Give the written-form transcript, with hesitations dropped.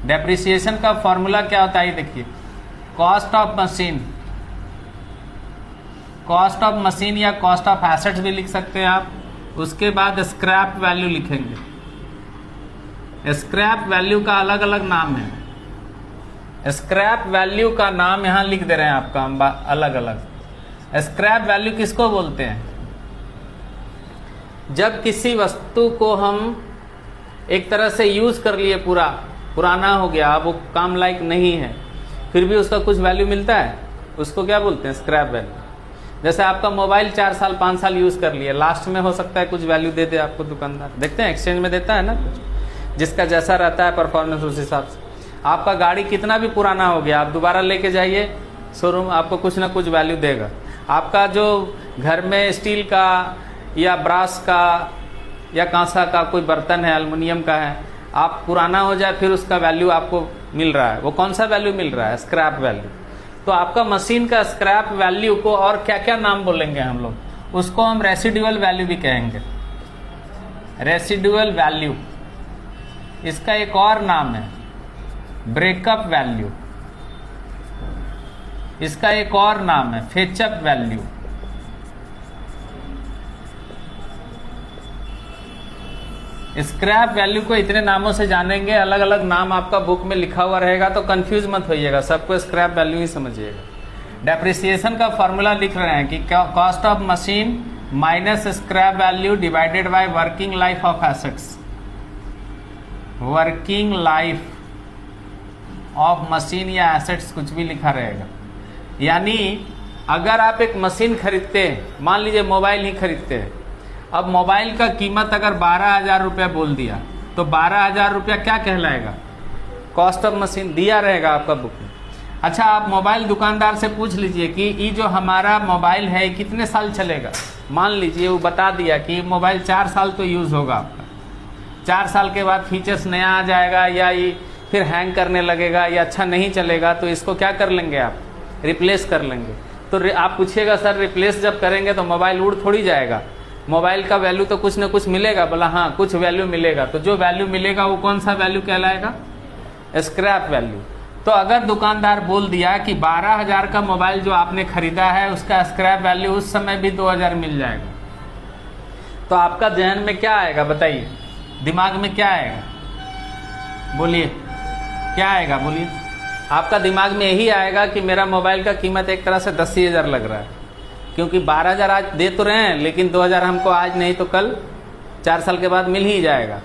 Depreciation का formula क्या होता है देखिए, कॉस्ट ऑफ मशीन या कॉस्ट ऑफ एसेट्स भी लिख सकते हैं आप। उसके बाद स्क्रैप वैल्यू लिखेंगे। स्क्रैप वैल्यू का अलग अलग नाम है, स्क्रैप वैल्यू का नाम यहां लिख दे रहे हैं आपका हम अलग अलग। स्क्रैप वैल्यू किसको बोलते हैं? जब किसी वस्तु को हम एक तरह से यूज कर लिए, पुराना हो गया, अब वो काम लायक नहीं है, फिर भी उसका कुछ वैल्यू मिलता है, उसको क्या बोलते हैं? Scrap value. जैसे आपका मोबाइल 4 साल 5 साल यूज कर लिए, लास्ट में हो सकता है कुछ वैल्यू दे दे आपको दुकानदार, देखते हैं एक्सचेंज में देता है ना कुछ, जिसका जैसा रहता है परफॉर्मेंस उस हिसाब से। आपका गाड़ी कितना भी पुराना हो गया, आप दोबारा लेके जाइए शोरूम, आपको कुछ ना कुछ वैल्यू देगा। आपका जो घर में स्टील का या ब्रास का या कांसा का कोई बर्तन है, एल्युमिनियम का है, आप पुराना हो जाए फिर उसका वैल्यू आपको मिल रहा है, वो कौन सा वैल्यू मिल रहा है? Scrap value. तो आपका मशीन का स्क्रैप वैल्यू को और क्या क्या नाम बोलेंगे हम लोग? उसको हम रेसिडुअल वैल्यू भी कहेंगे। रेसिडुअल वैल्यू, इसका एक और नाम है ब्रेकअप वैल्यू, इसका एक और नाम है फेचअप वैल्यू। स्क्रैप वैल्यू को इतने नामों से जानेंगे, अलग अलग नाम आपका बुक में लिखा हुआ रहेगा, तो कंफ्यूज मत होइएगा, सबको स्क्रैप वैल्यू ही समझिएगा। डेप्रिसिएशन का फॉर्मूला लिख रहे हैं कि cost of machine minus scrap value divided by working life of assets. Working life of machine या एसेट्स कुछ भी लिखा रहेगा। यानी अगर आप एक मशीन खरीदते हैं, मान लीजिए मोबाइल ही खरीदते हैं, अब मोबाइल का कीमत अगर 12,000 रुपया बोल दिया तो 12,000 रुपया क्या कहलाएगा? कॉस्ट ऑफ मशीन दिया रहेगा आपका बुक में। अच्छा, आप मोबाइल दुकानदार से पूछ लीजिए कि ये जो हमारा मोबाइल है कितने साल चलेगा। मान लीजिए वो बता दिया कि मोबाइल 4 साल तो यूज होगा आपका, 4 साल के बाद फीचर्स नया आ जाएगा या ये फिर हैंग करने लगेगा या अच्छा नहीं चलेगा, तो इसको क्या कर लेंगे आप? रिप्लेस कर लेंगे। तो आप पूछिएगा सर रिप्लेस जब करेंगे तो मोबाइल उड़ थोड़ी जाएगा, मोबाइल का वैल्यू तो कुछ ना कुछ मिलेगा। बोला हाँ कुछ वैल्यू मिलेगा, तो जो वैल्यू मिलेगा वो कौन सा वैल्यू कहलाएगा? Scrap value. तो अगर दुकानदार बोल दिया कि 12,000 का मोबाइल जो आपने खरीदा है उसका स्क्रैप वैल्यू उस समय भी 2,000 मिल जाएगा, तो आपका जहन में क्या आएगा बताइए? दिमाग में क्या आएगा? बोलिए क्या आएगा, बोलिए। आपका दिमाग में यही आएगा कि मेरा मोबाइल का कीमत एक तरह से 10,000 लग रहा है, क्योंकि 12,000 आज दे तो रहे हैं, लेकिन 2,000 हमको आज नहीं तो कल 4 साल के बाद मिल ही जाएगा।